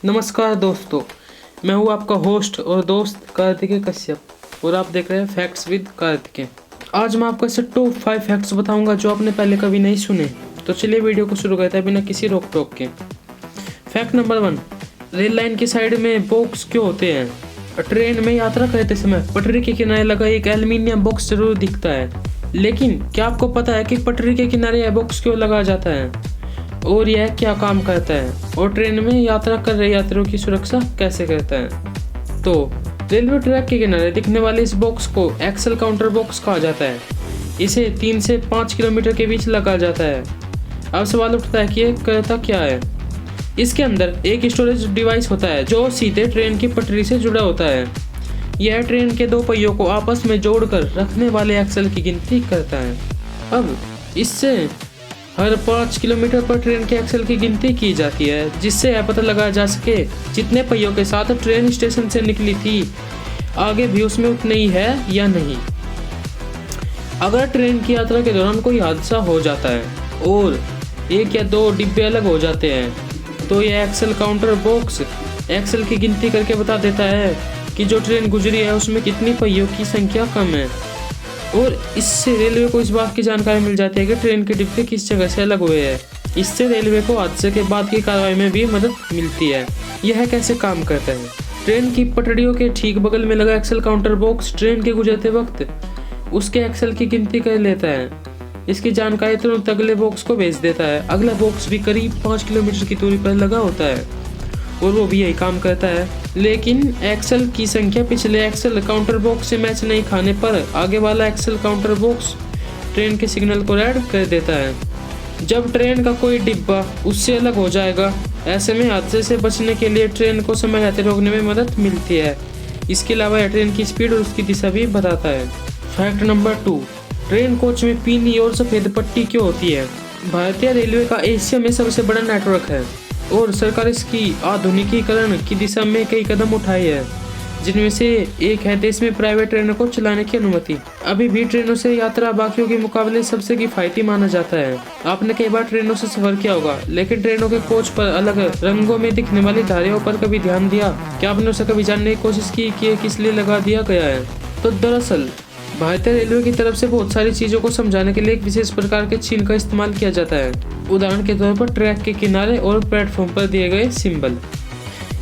नमस्कार दोस्तों, मैं हूँ आपका होस्ट और दोस्त कार्तिकेय कश्यप और आप देख रहे हैं फैक्ट्स विद कार्तिकेय। आज मैं आपको ऐसे टॉप 5 फैक्ट्स बताऊंगा जो आपने पहले कभी नहीं सुने। तो चलिए वीडियो को शुरू करते हैं बिना किसी रोक टोक के। फैक्ट नंबर 1, रेल लाइन की साइड में बॉक्स क्यों होते हैं? ट्रेन में यात्रा करते समय पटरी के किनारे लगा एक एल्युमिनियम बॉक्स जरूर दिखता है, लेकिन क्या आपको पता है कि पटरी के किनारे यह बॉक्स क्यों लगाया जाता है और यह क्या काम करता है और ट्रेन में यात्रा कर रहे यात्रियों की सुरक्षा कैसे करता है? तो रेलवे ट्रैक के किनारे दिखने वाले इस बॉक्स को एक्सेल काउंटर बॉक्स कहा जाता है। इसे 3 से 5 किलोमीटर के बीच लगाया जाता है। अब सवाल उठता है कि ये करता क्या है? इसके अंदर एक स्टोरेज डिवाइस होता है जो सीधे ट्रेन की पटरी से जुड़ा होता है। यह ट्रेन के 2 पहियों को आपस में जोड़कर रखने वाले एक्सेल की गिनती करता है। अब इससे हर 5 किलोमीटर पर ट्रेन के एक्सेल की गिनती की जाती है, जिससे यह पता लगाया जा सके जितने पहियों के साथ ट्रेन स्टेशन से निकली थी आगे भी उसमें उतने ही है या नहीं। अगर ट्रेन की यात्रा के दौरान कोई हादसा हो जाता है और 1 या 2 डिब्बे अलग हो जाते हैं तो यह एक्सेल काउंटर बॉक्स एक्सेल की गिनती करके बता देता है कि जो ट्रेन गुजरी है उसमें कितनी पहियों की संख्या कम है, और इससे रेलवे को इस बात की जानकारी मिल जाती है कि ट्रेन के डिब्बे किस जगह से अलग हुए हैं। इससे रेलवे को हादसे के बाद की कार्रवाई में भी मदद मिलती है। यह कैसे काम करता है? ट्रेन की पटरियों के ठीक बगल में लगा एक्सेल काउंटर बॉक्स ट्रेन के गुजरते वक्त उसके एक्सेल की गिनती कर लेता है। इसकी जानकारी तुरंत अगले बॉक्स को भेज देता है। अगला बॉक्स भी करीब 5 किलोमीटर की दूरी पर लगा होता है और वो भी यही काम करता है, लेकिन एक्सेल की संख्या पिछले एक्सेल काउंटर बॉक्स से मैच नहीं खाने पर आगे वाला एक्सेल काउंटर बॉक्स ट्रेन के सिग्नल को रेड कर देता है। जब ट्रेन का कोई डिब्बा उससे अलग हो जाएगा, ऐसे में हादसे से बचने के लिए ट्रेन को समय रहते रोकने में मदद मिलती है। इसके अलावा यह ट्रेन की स्पीड और उसकी दिशा भी बताता है। फैक्ट नंबर 2, ट्रेन कोच में पीली और सफ़ेद पट्टी क्यों होती है? भारतीय रेलवे का एशिया में सबसे बड़ा नेटवर्क है और सरकार इसकी आधुनिकीकरण की दिशा में कई कदम उठाए हैं, जिनमें से एक है देश में प्राइवेट ट्रेनों को चलाने की अनुमति। अभी भी ट्रेनों से यात्रा बाकियों के मुकाबले सबसे किफायती माना जाता है। आपने कई बार ट्रेनों से सफर किया होगा, लेकिन ट्रेनों के कोच पर अलग रंगों में दिखने वाली धारियों पर कभी ध्यान दिया? क्या आपने उसे कभी जानने की कोशिश की कि ये किस लिए लगा दिया गया है? तो दरअसल भारतीय रेलवे की तरफ से बहुत सारी चीज़ों को समझाने के लिए एक विशेष प्रकार के चिन्ह का इस्तेमाल किया जाता है। उदाहरण के तौर पर ट्रैक के किनारे और प्लेटफॉर्म पर दिए गए सिंबल।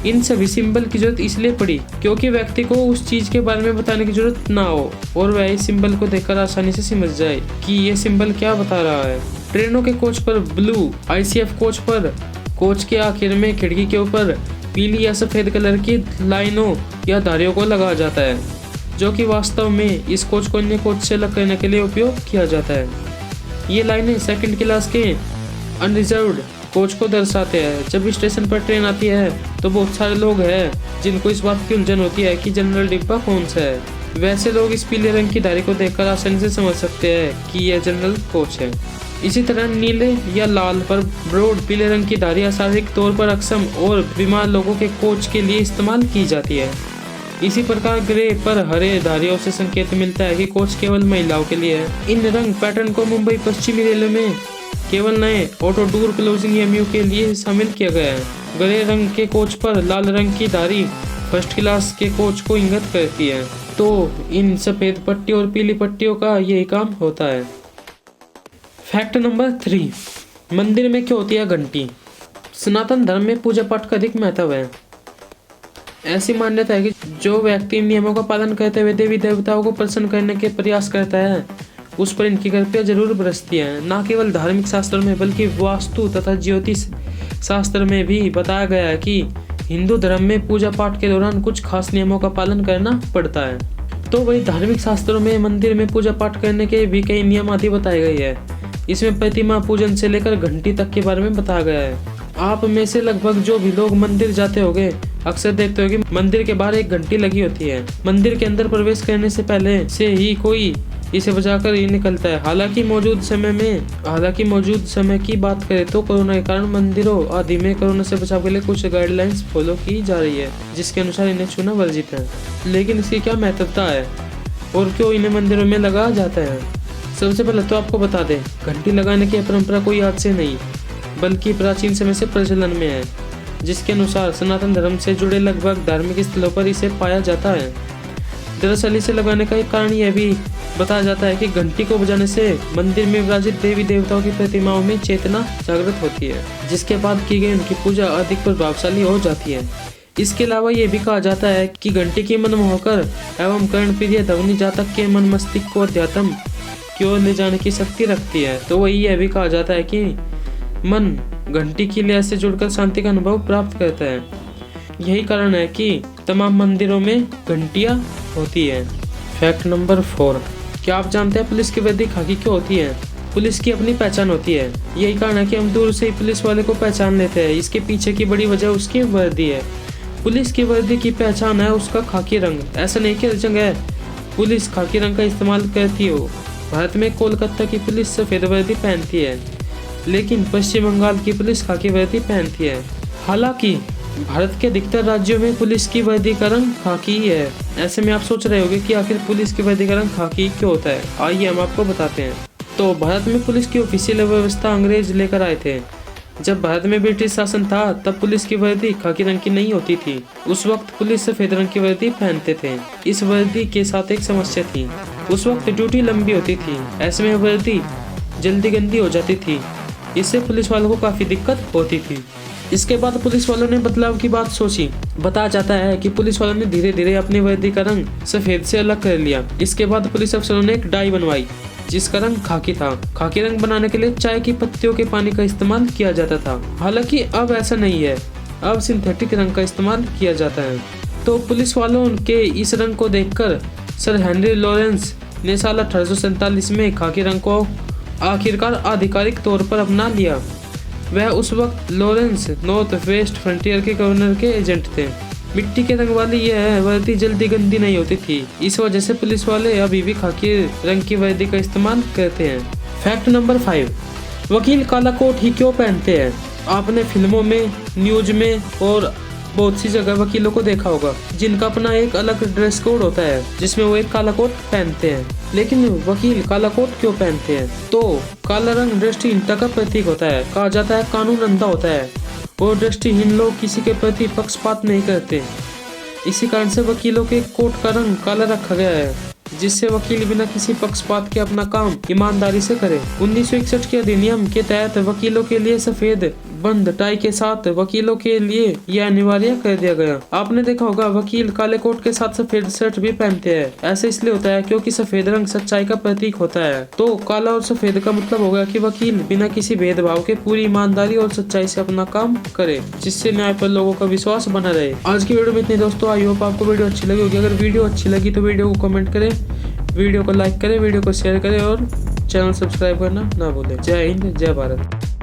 इन सभी सिंबल की जरूरत इसलिए पड़ी क्योंकि व्यक्ति को उस चीज़ के बारे में बताने की जरूरत ना हो और वह इस सिंबल को देखकर आसानी से समझ जाए कि ये सिंबल क्या बता रहा है। ट्रेनों के कोच पर ब्लू, ICF कोच पर कोच के आखिर में खिड़की के ऊपर पीली या सफ़ेद कलर की लाइनों या धारियों को लगाया जाता है, जो कि वास्तव में इस कोच को अन्य कोच से अलग करने के लिए उपयोग किया जाता है। ये लाइनें सेकंड क्लास के अनरिजर्व्ड कोच को दर्शाते हैं। जब स्टेशन पर ट्रेन आती है तो बहुत सारे लोग हैं जिनको इस बात की उलझन होती है कि जनरल डिब्बा कौन सा है। वैसे लोग इस पीले रंग की धारी को देखकर आसानी से समझ सकते हैं कि यह जनरल कोच है। इसी तरह नीले या लाल पर ब्रॉड पीले रंग की धारियाँ शारीरिक तौर पर अक्षम और बीमार लोगों के कोच के लिए इस्तेमाल की जाती है। इसी प्रकार ग्रे पर हरे धारियों से संकेत मिलता है कि कोच केवल महिलाओं के लिए है। इन रंग पैटर्न को मुंबई पश्चिमी रेलवे में केवल नए ऑटो डोर क्लोजिंग EMU के लिए शामिल किया गया है। ग्रे रंग के कोच पर लाल रंग की धारी फर्स्ट क्लास के कोच को इंगित करती है। तो इन सफ़ेद पट्टी और पीली पट्टियों का यही काम होता है। फैक्ट नंबर 3, मंदिर में क्यों होती है घंटी? सनातन धर्म में पूजा पाठ का अधिक महत्व है। ऐसी मान्यता है कि जो व्यक्ति इन नियमों का पालन करते हुए देवी देवताओं को प्रसन्न करने के प्रयास करता है उस पर इनकी कृपया जरूर बरसती है। न केवल धार्मिक शास्त्रों में बल्कि वास्तु तथा ज्योतिष शास्त्र में भी बताया गया है कि हिंदू धर्म में पूजा पाठ के दौरान कुछ खास नियमों का पालन करना पड़ता है। तो वही धार्मिक शास्त्रों में मंदिर में पूजा पाठ करने के भी कई नियम आदि बताए गए हैं। इसमें प्रतिमा पूजन से लेकर घंटी तक के बारे में बताया गया है। आप में से लगभग जो भी लोग मंदिर जाते होंगे अक्सर देखते हो कि मंदिर के बाहर एक घंटी लगी होती है। मंदिर के अंदर प्रवेश करने से पहले से ही कोई इसे बजाकर ही निकलता है। हालांकि मौजूद समय की बात करें तो कोरोना के कारण मंदिरों आदि में कोरोना से बचाव के लिए कुछ गाइडलाइंस फॉलो की जा रही है, जिसके अनुसार इन्हें छूना वर्जित है। लेकिन इसकी क्या महत्वता है और क्यों इन्हें मंदिरों में लगाया जाता है? सबसे पहले तो आपको बता दें, घंटी लगाने की परंपरा कोई आज से नहीं बल्कि प्राचीन समय से प्रचलन में है। जिसके अनुसार सनातन धर्म से जुड़े लगभग धार्मिक स्थलों पर इसे पाया जाता है। दरअसल इसे लगाने का एक कारण यह भी बताया जाता है कि घंटी को बजाने से मंदिर में विराजित देवी देवताओं की प्रतिमाओं में चेतना जागृत होती है, जिसके बाद की गई उनकी पूजा अधिक प्रभावशाली हो जाती है। इसके अलावा ये भी कहा जाता है कि घंटी की मनमोहकर एवं कर्णप्रिय ध्वनि जातक के मन मस्तिष्क को अध्यात्म की ओर ले जाने की शक्ति रखती है। तो वही यह भी कहा जाता है कि मन घंटी की लय से जुड़कर शांति का अनुभव प्राप्त करता है। यही कारण है कि तमाम मंदिरों में घंटियां होती है। फैक्ट नंबर 4, क्या आप जानते हैं पुलिस की वर्दी खाकी क्यों होती है? पुलिस की अपनी पहचान होती है। यही कारण है कि हम दूर से ही पुलिस वाले को पहचान लेते हैं। इसके पीछे की बड़ी वजह उसकी वर्दी है। पुलिस की वर्दी की पहचान है उसका खाकी रंग। ऐसा नहीं कि हर जगह पुलिस खाकी रंग का इस्तेमाल करती हो। भारत में कोलकाता की पुलिस सफेद वर्दी पहनती है, लेकिन पश्चिम बंगाल की पुलिस खाकी वर्दी पहनती है। हालांकि भारत के अधिकतर राज्यों में पुलिस की वर्दी का रंग खाकी ही है। ऐसे में आप सोच रहे होंगे कि आखिर पुलिस की वर्दी का रंग खाकी क्यों होता है। आइए हम आपको बताते हैं। तो भारत में पुलिस की ऑफिशियल व्यवस्था अंग्रेज लेकर आए थे। जब भारत में ब्रिटिश शासन था तब पुलिस की वर्दी खाकी रंग की नहीं होती थी। उस वक्त पुलिस सफेद रंग की वर्दी पहनते थे। इस वर्दी के साथ एक समस्या थी, उस वक्त ड्यूटी लंबी होती थी। ऐसे में वर्दी जल्दी गंदी हो जाती थी। इससे पुलिस वालों को काफी दिक्कत होती थी। इसके बाद पुलिस वालों ने बदलाव की बात सोची। बताया जाता है कि पुलिस वालों ने धीरे धीरे अपनी वर्दी का रंग सफेद से अलग कर लिया। इसके बाद पुलिस अफसरों ने एक डाई बनवाई जिसका रंग खाकी था। खाकी रंग बनाने के लिए चाय की पत्तियों के पानी का इस्तेमाल किया जाता था। हालांकि अब ऐसा नहीं है, अब सिंथेटिक रंग का इस्तेमाल किया जाता है। तो पुलिस वालों के इस रंग को देखकर सर हेनरी लॉरेंस ने साल 1847 में खाकी रंग को आखिरकार आधिकारिक तौर पर अपना लिया। वह उस वक्त लॉरेंस नॉर्थ वेस्ट फ्रंटियर के गवर्नर के एजेंट थे। मिट्टी के रंग वाली यह वर्दी जल्दी गंदी नहीं होती थी। इस वजह से पुलिस वाले अभी भी खाकी रंग की वर्दी का इस्तेमाल करते हैं। फैक्ट नंबर 5, वकील काला कोट ही क्यों पहनते हैं? आपने फिल्मों में, न्यूज में और बहुत सी जगह वकीलों को देखा होगा जिनका अपना एक अलग ड्रेस कोड होता है जिसमें वो एक काला कोट पहनते हैं। लेकिन वकील काला कोट क्यों पहनते हैं? तो काला रंग दृष्टिहीनता का प्रतीक होता है। कहा जाता है कानून अंधा होता है और दृष्टिहीन लोग किसी के प्रति पक्षपात नहीं करते। इसी कारण से वकीलों के कोट का रंग काला रखा गया है, जिससे वकील बिना किसी पक्षपात के अपना काम ईमानदारी से करे। 1961 के अधिनियम के तहत वकीलों के लिए सफेद बंद टाई के साथ वकीलों के लिए यह अनिवार्य कर दिया गया। आपने देखा होगा वकील काले कोट के साथ सफेद शर्ट भी पहनते हैं। ऐसा इसलिए होता है क्योंकि सफेद रंग सच्चाई का प्रतीक होता है। तो काला और सफेद का मतलब हो गया कि वकील बिना किसी भेदभाव के पूरी ईमानदारी और सच्चाई से अपना काम करे, जिससे न्याय पर लोगों का विश्वास बना रहे। आज की वीडियो में इतने दोस्तों। आई होप आपको वीडियो अच्छी लगी होगी। अगर वीडियो अच्छी लगी तो वीडियो को कमेंट करें, वीडियो को लाइक करें, वीडियो को शेयर करें और चैनल सब्सक्राइब करना ना भूलें। जय हिंद, जय भारत।